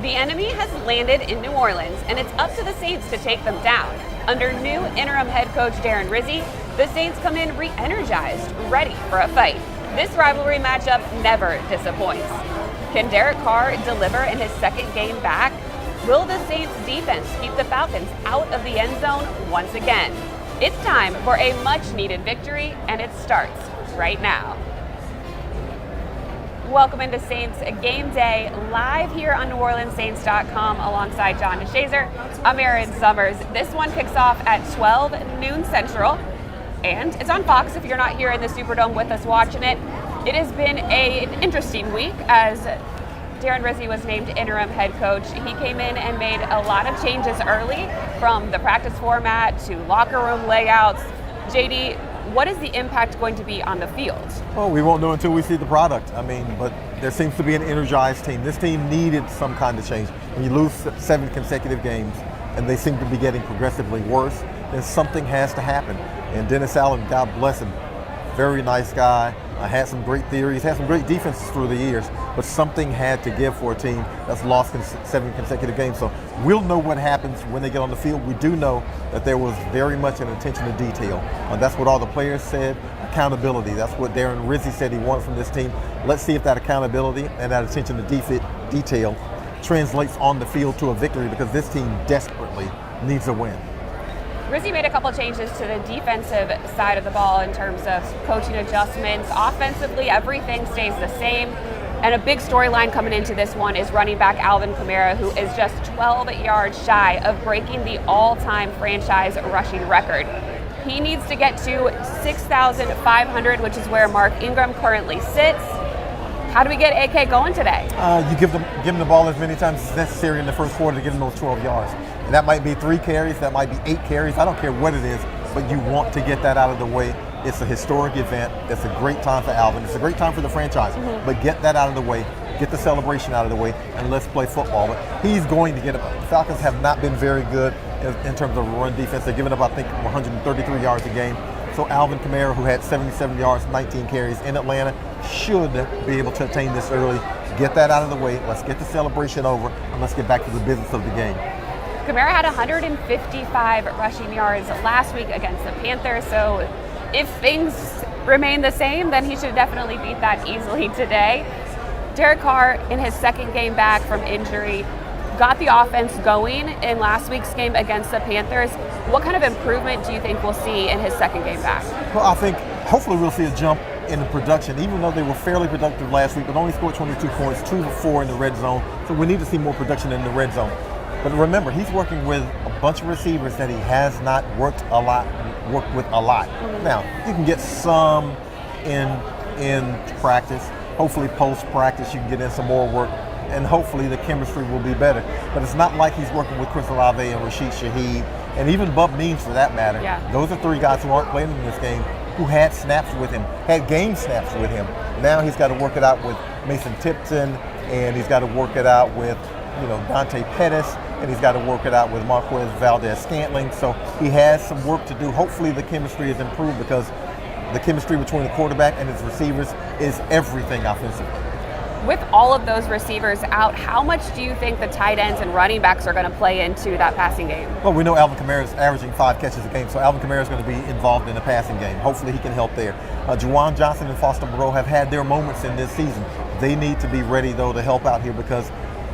The enemy has landed in New Orleans, and it's up to the Saints to take them down. Under new interim head coach Darren Rizzy, the Saints come in re-energized, ready for a fight. This rivalry matchup never disappoints. Can Derek Carr deliver in his second game back? Will the Saints defense keep the Falcons out of the end zone once again? It's time for a much-needed victory, and it starts right now. Welcome into Saints Game Day, live here on NewOrleansSaints.com alongside John DeShazer. I'm Erin Summers. This one kicks off at 12 noon Central, and it's on Fox if you're not here in the Superdome with us watching it. It has been an interesting week as Darren Rizzy was named interim head coach. He came in and made a lot of changes early, from the practice format to locker room layouts. JD, what is the impact going to be on the field? Well, we won't know until we see the product. But there seems to be an energized team. This team needed some kind of change. When you lose 7 consecutive games and they seem to be getting progressively worse, then something has to happen. And Dennis Allen, God bless him, very nice guy, had some great theories, had some great defenses through the years, but something had to give for a team that's lost 7 consecutive games. So we'll know what happens when they get on the field. We do know that there was very much an attention to detail. That's what all the players said, accountability. That's what Darren Rizzy said he wanted from this team. Let's see if that accountability and that attention to detail translates on the field to a victory, because this team desperately needs a win. Rizzy made a couple changes to the defensive side of the ball in terms of coaching adjustments. Offensively, everything stays the same. And a big storyline coming into this one is running back Alvin Kamara, who is just 12 yards shy of breaking the all-time franchise rushing record. He needs to get to 6,500, which is where Mark Ingram currently sits. How do we get AK going today? You give him the ball as many times as necessary in the first quarter to get him those 12 yards. And that might be 3 carries, that might be 8 carries. I don't care what it is, but you want to get that out of the way. It's a historic event. It's a great time for Alvin. It's a great time for the franchise. But get that out of the way, get the celebration out of the way, and let's play football. But he's going to get it. The Falcons have not been very good in terms of run defense. They're giving up, I think, 133 yards a game. So Alvin Kamara, who had 77 yards, 19 carries in Atlanta, should be able to attain this early. Get that out of the way. Let's get the celebration over, and let's get back to the business of the game. Kamara had 155 rushing yards last week against the Panthers, so if things remain the same, then he should definitely beat that easily today. Derek Carr, in his second game back from injury, got the offense going in last week's game against the Panthers. What kind of improvement do you think we'll see in his second game back? Well, I think hopefully we'll see a jump in the production, even though they were fairly productive last week, but only scored 22 points, 2 of 4 in the red zone. So we need to see more production in the red zone. But remember, he's working with a bunch of receivers that he has not worked with a lot. Now, you can get some in practice. Hopefully post-practice you can get in some more work, and hopefully the chemistry will be better. But it's not like he's working with Chris Olave and Rashid Shaheed, and even Bub Means for that matter. Yeah. Those are 3 guys who aren't playing in this game, who had snaps with him, had game snaps with him. Now he's got to work it out with Mason Tipton, and he's got to work it out with Dante Pettis, and he's got to work it out with Marquez Valdez-Scantling. So he has some work to do. Hopefully the chemistry is improved, because the chemistry between the quarterback and his receivers is everything offensively. With all of those receivers out, how much do you think the tight ends and running backs are going to play into that passing game? Well, we know Alvin Kamara is averaging 5 catches a game, so Alvin Kamara is going to be involved in the passing game. Hopefully he can help there. Juwan Johnson and Foster Moreau have had their moments in this season. They need to be ready, though, to help out here, because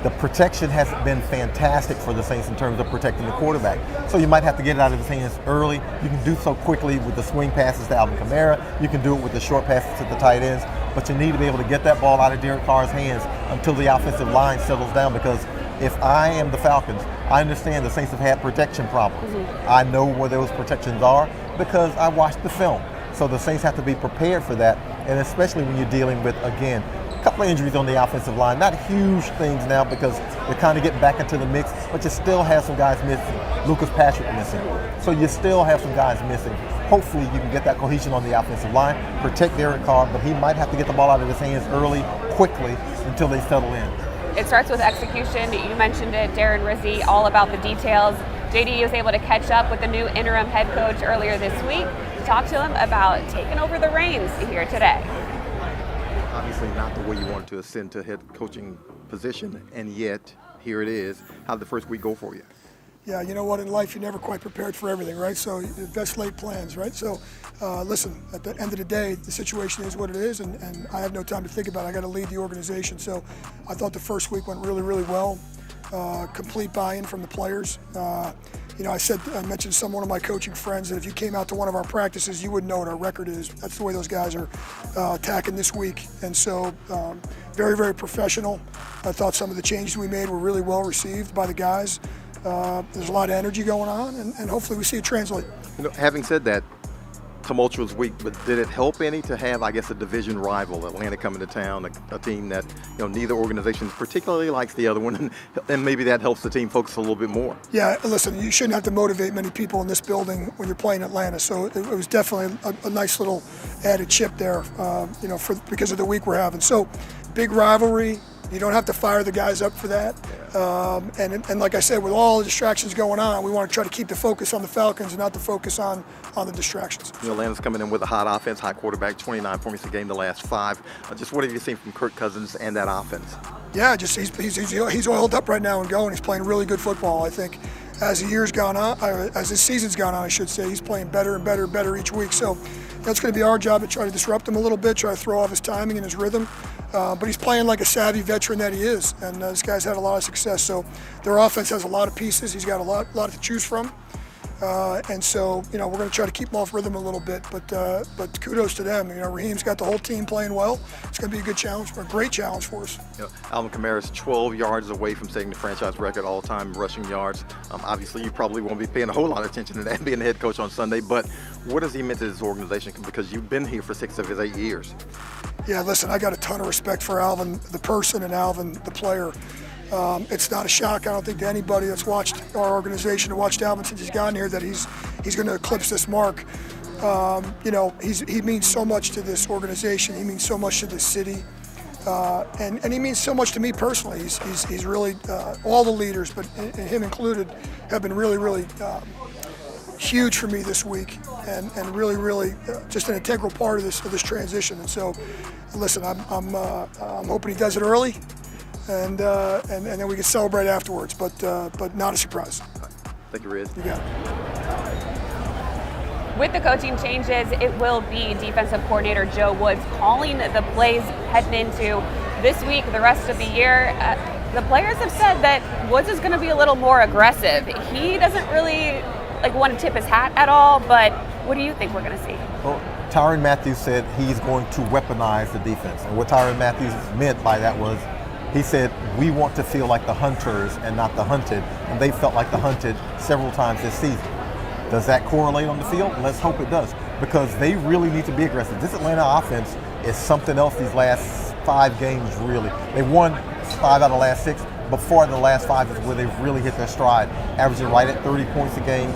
the protection hasn't been fantastic for the Saints in terms of protecting the quarterback. So you might have to get it out of his hands early. You can do so quickly with the swing passes to Alvin Kamara. You can do it with the short passes to the tight ends. But you need to be able to get that ball out of Derek Carr's hands until the offensive line settles down, because if I am the Falcons, I understand the Saints have had protection problems. I know where those protections are because I watched the film. So the Saints have to be prepared for that, and especially when you're dealing with, again, a couple of injuries on the offensive line. Not huge things now, because they're kind of getting back into the mix, but you still have some guys missing. Lucas Patrick missing. So you still have some guys missing. Hopefully you can get that cohesion on the offensive line, protect Derek Carr, but he might have to get the ball out of his hands early, quickly, until they settle in. It starts with execution. You mentioned it, Darren Rizzy, all about the details. JD was able to catch up with the new interim head coach earlier this week. Talk to him about taking over the reins here today. Obviously not the way you wanted to ascend to head coaching position, and yet here it is. How did the first week go for you? Yeah, you know what, in life you're never quite prepared for everything, right? So best laid plans, right? So listen, at the end of the day, the situation is what it is, and I have no time to think about it. I got to lead the organization. So I thought the first week went really, really well. Complete buy-in from the players. You know, I mentioned one of my coaching friends that if you came out to one of our practices, you wouldn't know what our record is. That's the way those guys are attacking this week. And so very, very professional. I thought some of the changes we made were really well received by the guys. There's a lot of energy going on, and hopefully we see it translate. You know, having said that, tumultuous week, but did it help any to have, I guess, a division rival, Atlanta coming to town, a team that, you know, neither organization particularly likes the other one, and maybe that helps the team focus a little bit more? Yeah, listen, you shouldn't have to motivate many people in this building when you're playing Atlanta, so it was definitely a nice little added chip there, you know, because of the week we're having. So, big rivalry. You don't have to fire the guys up for that. And like I said, with all the distractions going on, we want to try to keep the focus on the Falcons and not the focus on the distractions. You know, Atlanta's coming in with a hot offense, hot quarterback, 29 points a game the last 5. Just what have you seen from Kirk Cousins and that offense? Yeah, just he's oiled up right now and going. He's playing really good football. I think as the year's gone on, as the season's gone on, I should say, he's playing better and better and better each week. So that's going to be our job to try to disrupt him a little bit, try to throw off his timing and his rhythm. But he's playing like a savvy veteran that he is, and this guy's had a lot of success. So their offense has a lot of pieces. He's got a lot to choose from, and so you know we're going to try to keep him off rhythm a little bit. But kudos to them. You know, Raheem's got the whole team playing well. It's going to be a good challenge, a great challenge for us. You know, Alvin Kamara's 12 yards away from setting the franchise record all-time rushing yards. Obviously, you probably won't be paying a whole lot of attention to that being the head coach on Sunday. But what has he meant to this organization? Because you've been here for 6 of his 8 years. Yeah, listen, I got a ton of respect for Alvin, the person, and Alvin, the player. It's not a shock, I don't think, to anybody that's watched our organization and watched Alvin since he's gotten here that he's going to eclipse this mark. You know, he means so much to this organization. He means so much to this city. And he means so much to me personally. He's really, all the leaders, but him included, have been really, really huge for me this week, and really, really just an integral part of this transition. And so, listen, I'm hoping he does it early, and then we can celebrate afterwards. But not a surprise. Thank you, Riz. You got it. With the coaching changes, it will be defensive coordinator Joe Woods calling the plays heading into this week, the rest of the year. The players have said that Woods is going to be a little more aggressive. He doesn't really want to tip his hat at all, but what do you think we're going to see? Well, Tyrann Mathieu said he's going to weaponize the defense. And what Tyrann Mathieu meant by that was, he said, we want to feel like the hunters and not the hunted. And they felt like the hunted several times this season. Does that correlate on the field? Let's hope it does, because they really need to be aggressive. This Atlanta offense is something else these last 5 games, really. They won 5 out of the last 6. But 4 out of the last 5 is where they've really hit their stride, averaging right at 30 points a game.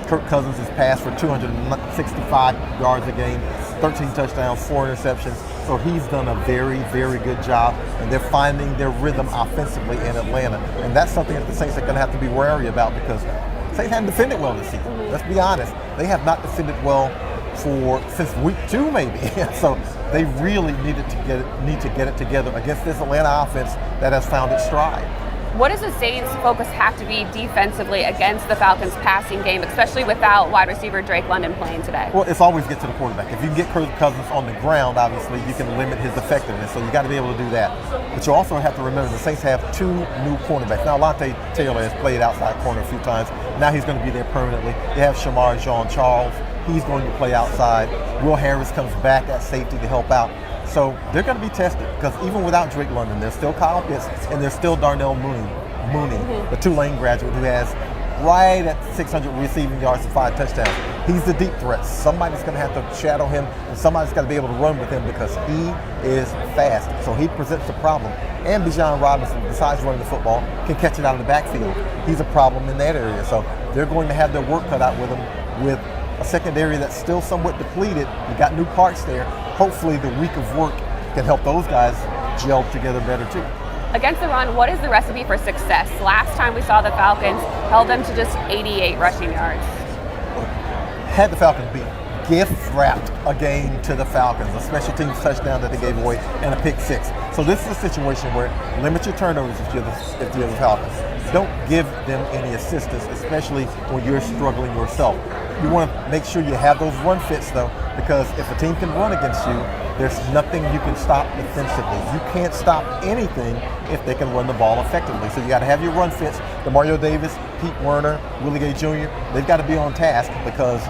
Kirk Cousins has passed for 265 yards a game, 13 touchdowns, 4 interceptions. So he's done a very, very good job, and they're finding their rhythm offensively in Atlanta. And that's something that the Saints are going to have to be wary about, because Saints haven't defended well this season. Let's be honest. They have not defended well since week 2, maybe. So they really need to get it together against this Atlanta offense that has found its stride. What does the Saints' focus have to be defensively against the Falcons' passing game, especially without wide receiver Drake London playing today? Well, it's always get to the quarterback. If you can get Kirk Cousins on the ground, obviously you can limit his effectiveness. So you got to be able to do that. But you also have to remember the Saints have 2 new cornerbacks. Now, Alontae Taylor has played outside corner a few times. Now he's going to be there permanently. They have Shamar Jean-Charles. He's going to play outside. Will Harris comes back at safety to help out. So they're going to be tested, because even without Drake London, there's still Kyle Pitts and there's still Darnell Mooney, the Tulane graduate who has right at 600 receiving yards and 5 touchdowns. He's the deep threat. Somebody's going to have to shadow him, and somebody's got to be able to run with him, because he is fast. So he presents a problem. And Bijan Robinson, besides running the football, can catch it out of the backfield. He's a problem in that area. So they're going to have their work cut out with him, with a secondary that's still somewhat depleted. You got new parts there. Hopefully the week of work can help those guys gel together better too. Against the run, what is the recipe for success? Last time we saw the Falcons held them to just 88 rushing yards. Had the Falcons beat, you gift-wrapped a game to the Falcons, a special teams touchdown that they gave away, and a pick six. So this is a situation where limit your turnovers if you're the Falcons. Don't give them any assistance, especially when you're struggling yourself. You want to make sure you have those run fits, though, because if a team can run against you, there's nothing you can stop defensively. You can't stop anything if they can run the ball effectively. So you got to have your run fits. Mario Davis, Pete Werner, Willie Gay Jr., they've got to be on task because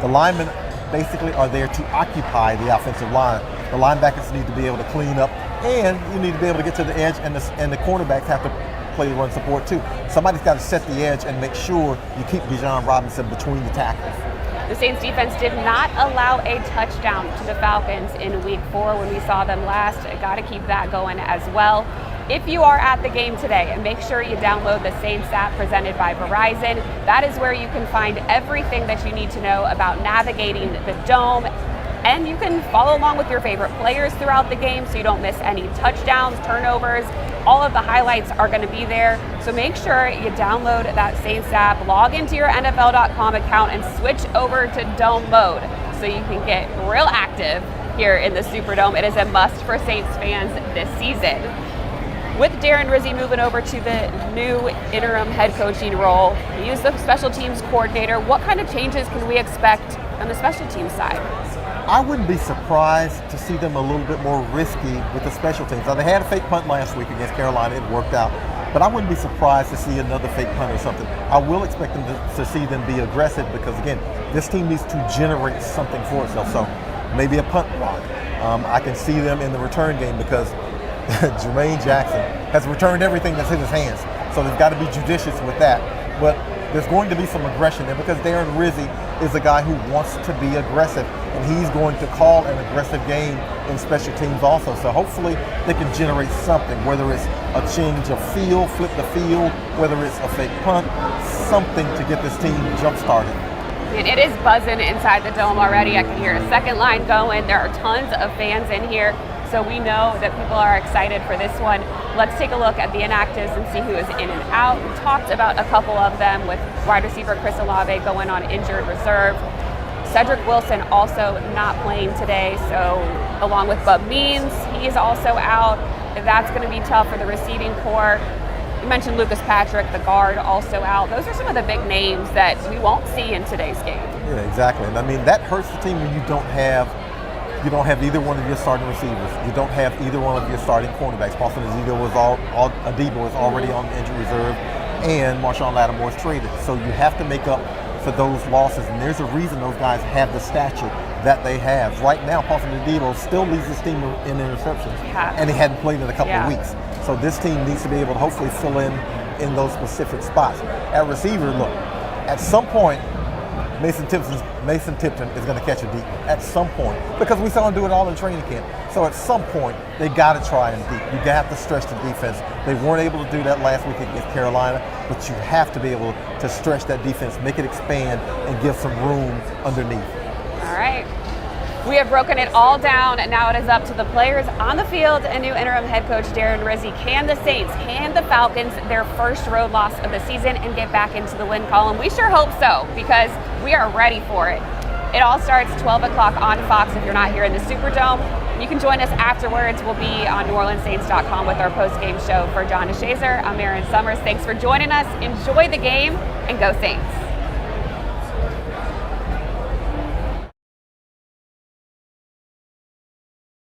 the linemen basically are there to occupy the offensive line. The linebackers need to be able to clean up, and you need to be able to get to the edge, and the cornerbacks have to play run support too. Somebody's got to set the edge and make sure you keep Bijan Robinson between the tackles. The Saints defense did not allow a touchdown to the Falcons in week 4 when we saw them last. Got to keep that going as well. If you are at the game today, make sure you download the Saints app presented by Verizon. That is where you can find everything that you need to know about navigating the dome. And you can follow along with your favorite players throughout the game so you don't miss any touchdowns, turnovers. All of the highlights are going to be there. So make sure you download that Saints app, log into your NFL.com account, and switch over to Dome mode so you can get real active here in the Superdome. It is a must for Saints fans this season. With Darren Rizzy moving over to the new interim head coaching role, he is the special teams coordinator. What kind of changes can we expect on the special teams side? I wouldn't be surprised to see them a little bit more risky with the special teams. Now, they had a fake punt last week against Carolina. It worked out. But I wouldn't be surprised to see another fake punt or something. I will expect them to see them be aggressive because, again, this team needs to generate something for itself. So maybe a punt block. I can see them in the return game because Jermaine Jackson has returned everything that's in his hands. So they've got to be judicious with that. But there's going to be some aggression there because Darren Rizzy is a guy who wants to be aggressive, and he's going to call an aggressive game in special teams also. So hopefully they can generate something, whether it's a change of field, flip the field, whether it's a fake punt, something to get this team jump-started. And it is buzzing inside the dome already. I can hear a second line going. There are tons of fans in here. So we know that people are excited for this one. Let's take a look at the inactives and see who is in and out. We talked about a couple of them with wide receiver Chris Olave going on injured reserve. Cedric Wilson also not playing today, so along with Bub Means, he's also out. That's going to be tough for the receiving core. You mentioned Lucas Patrick, the guard, also out. Those are some of the big names that we won't see in today's game. Yeah, exactly. And I mean, that hurts the team when you don't have either one of your starting receivers. You don't have either one of your starting cornerbacks. Paulson Adebo is already on the injury reserve, and Marshawn Lattimore's traded. So you have to make up for those losses, and there's a reason those guys have the stature that they have. Right now, Paulson Adebo still leads this team in interceptions, and he hadn't played in a couple of weeks. So this team needs to be able to hopefully fill in those specific spots. At receiver, look, at some point, Mason Tipton is going to catch a deep at some point because we saw him do it all in training camp. So at some point, they got to try him deep. You got to stretch the defense. They weren't able to do that last week against Carolina, but you have to be able to stretch that defense, make it expand, and give some room underneath. All right. We have broken it all down, and now it is up to the players on the field and new interim head coach Darren Rizzy. Can the Saints hand the Falcons their first road loss of the season and get back into the win column? We sure hope so, because we are ready for it. It all starts 12 o'clock on Fox if you're not here in the Superdome. You can join us afterwards. We'll be on NewOrleansSaints.com with our post-game show. For John DeShazer, I'm Erin Summers. Thanks for joining us. Enjoy the game, and go Saints.